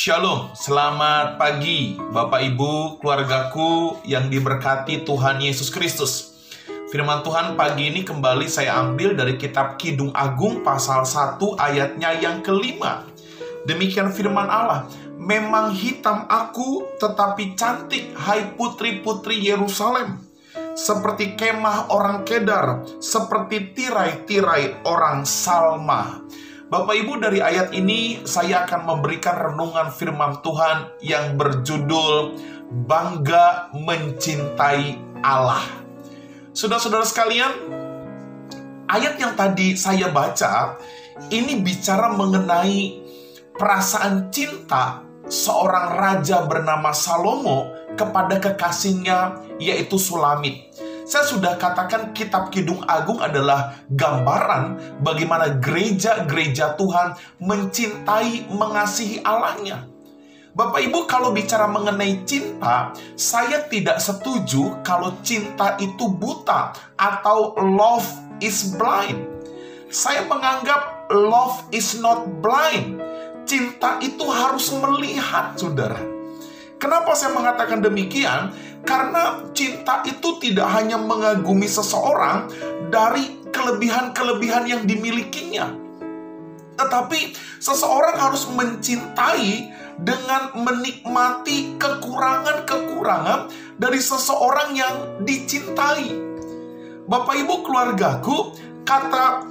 Shalom, selamat pagi Bapak Ibu, keluargaku yang diberkati Tuhan Yesus Kristus. Firman Tuhan pagi ini kembali saya ambil dari kitab Kidung Agung pasal 1 ayatnya yang kelima. Demikian firman Allah, memang hitam aku tetapi cantik, hai putri-putri Yerusalem. Seperti kemah orang Kedar, seperti tirai-tirai orang Salma. Bapak Ibu, dari ayat ini saya akan memberikan renungan firman Tuhan yang berjudul Bangga Mencintai Allah. Saudara-saudara sekalian, ayat yang tadi saya baca ini bicara mengenai perasaan cinta seorang raja bernama Salomo kepada kekasihnya yaitu Sulamit. Saya sudah katakan kitab Kidung Agung adalah gambaran bagaimana gereja-gereja Tuhan mencintai, mengasihi Allahnya. Bapak Ibu, kalau bicara mengenai cinta, saya tidak setuju kalau cinta itu buta atau love is blind. Saya menganggap love is not blind. Cinta itu harus melihat, saudara. Kenapa saya mengatakan demikian? Karena cinta itu tidak hanya mengagumi seseorang dari kelebihan-kelebihan yang dimilikinya, tetapi seseorang harus mencintai dengan menikmati kekurangan-kekurangan dari seseorang yang dicintai. Bapak Ibu, keluargaku, kata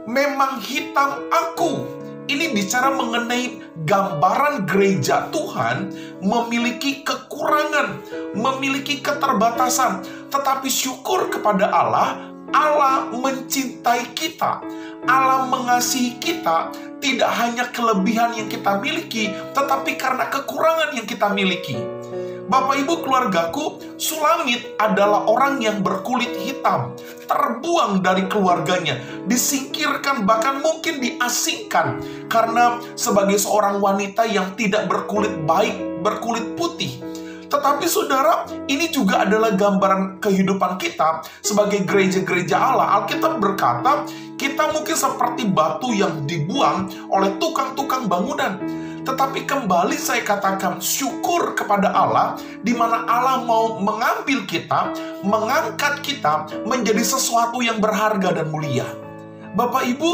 memang hitam aku ini bicara mengenai gambaran gereja Tuhan memiliki kekurangan, memiliki keterbatasan. Tetapi syukur kepada Allah, Allah mencintai kita. Allah mengasihi kita, tidak hanya kelebihan yang kita miliki, tetapi karena kekurangan yang kita miliki. Bapak Ibu, keluargaku, Sulamit adalah orang yang berkulit hitam, terbuang dari keluarganya, disingkirkan, bahkan mungkin diasingkan karena sebagai seorang wanita yang tidak berkulit baik, berkulit putih. Tetapi saudara, ini juga adalah gambaran kehidupan kita sebagai gereja-gereja Allah. Alkitab berkata, kita mungkin seperti batu yang dibuang oleh tukang-tukang bangunan. Tetapi kembali saya katakan syukur kepada Allah, di mana Allah mau mengambil kita, mengangkat kita menjadi sesuatu yang berharga dan mulia. Bapak Ibu,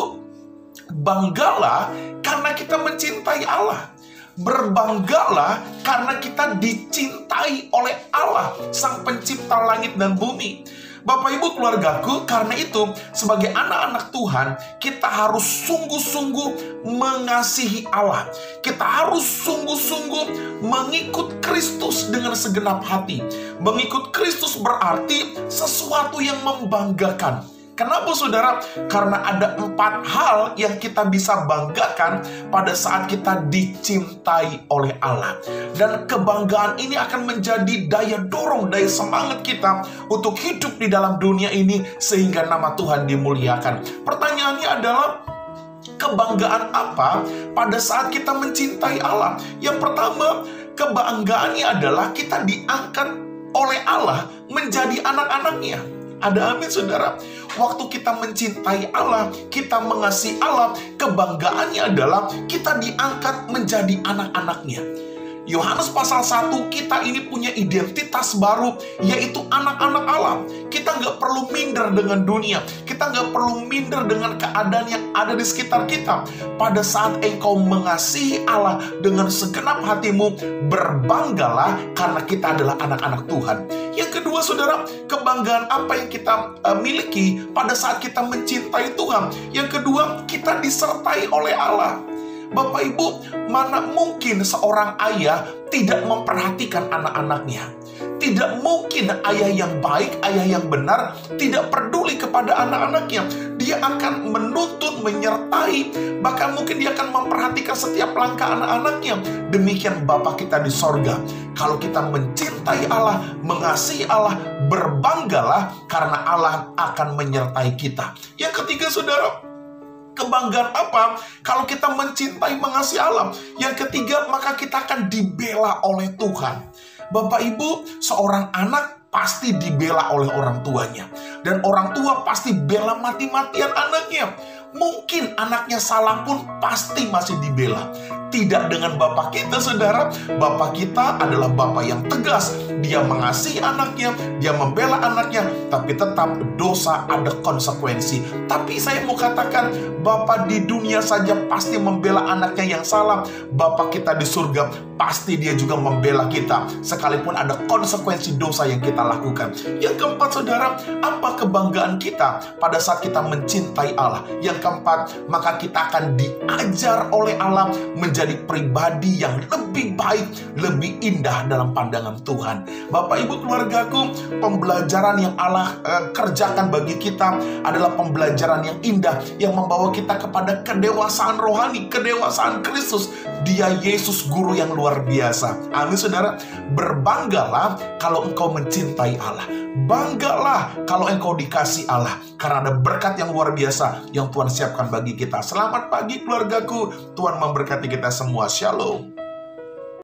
banggalah karena kita mencintai Allah. Berbanggalah karena kita dicintai oleh Allah, Sang Pencipta langit dan bumi. Bapak Ibu, keluargaku, karena itu sebagai anak-anak Tuhan, kita harus sungguh-sungguh mengasihi Allah. Kita harus sungguh-sungguh mengikut Kristus dengan segenap hati. Mengikut Kristus berarti sesuatu yang membanggakan. Kenapa saudara? Karena ada 4 hal yang kita bisa banggakan pada saat kita dicintai oleh Allah. Dan kebanggaan ini akan menjadi daya dorong, daya semangat kita untuk hidup di dalam dunia ini sehingga nama Tuhan dimuliakan. Pertanyaannya adalah, kebanggaan apa pada saat kita mencintai Allah? Yang pertama, kebanggaannya adalah kita diangkat oleh Allah menjadi anak-anaknya. Ada amin, saudara. Waktu kita mencintai Allah, kita mengasihi Allah, kebanggaannya adalah kita diangkat menjadi anak-anaknya. Yohanes pasal 1, kita ini punya identitas baru, yaitu anak-anak Allah. Kita nggak perlu minder dengan dunia. Kita nggak perlu minder dengan keadaan yang ada di sekitar kita. Pada saat engkau mengasihi Allah dengan segenap hatimu, berbanggalah karena kita adalah anak-anak Tuhan. Yang kedua, saudara, kebanggaan apa yang kita miliki pada saat kita mencintai Tuhan? Yang kedua, kita disertai oleh Allah. Bapak Ibu, mana mungkin seorang ayah tidak memperhatikan anak-anaknya? Tidak mungkin ayah yang baik, ayah yang benar tidak peduli kepada anak-anaknya. Dia akan menuntun, menyertai, bahkan mungkin dia akan memperhatikan setiap langkah anak-anaknya. Demikian Bapa kita di sorga. Kalau kita mencintai Allah, mengasihi Allah, berbanggalah karena Allah akan menyertai kita. Yang ketiga, saudara, kebanggaan apa kalau kita mencintai, mengasihi Allah? Yang ketiga, maka kita akan dibela oleh Tuhan. Bapak Ibu, seorang anak pasti dibela oleh orang tuanya. Dan orang tua pasti bela mati-matian anaknya. Mungkin anaknya salah pun pasti masih dibela. Tidak dengan Bapa kita, saudara. Bapa kita adalah Bapa yang tegas. Dia mengasihi anaknya, dia membela anaknya, tapi tetap dosa ada konsekuensi. Tapi saya mau katakan, Bapa di dunia saja pasti membela anaknya yang salah. Bapa kita di surga pasti dia juga membela kita, sekalipun ada konsekuensi dosa yang kita lakukan. Yang keempat, saudara, apa kebanggaan kita pada saat kita mencintai Allah? Yang keempat, maka kita akan diajar oleh Allah menjadi pribadi yang lebih baik, lebih indah dalam pandangan Tuhan. Bapak Ibu keluargaku, pembelajaran yang Allah kerjakan bagi kita adalah pembelajaran yang indah, yang membawa kita kepada kedewasaan rohani, kedewasaan Kristus. Dia Yesus, guru yang luar biasa. Amin, saudara. Berbanggalah kalau engkau mencintai Allah. Banggalah kalau engkau dikasih Allah, karena ada berkat yang luar biasa yang Tuhan siapkan bagi kita. Selamat pagi keluargaku. Tuhan memberkati kita semua. Shalom.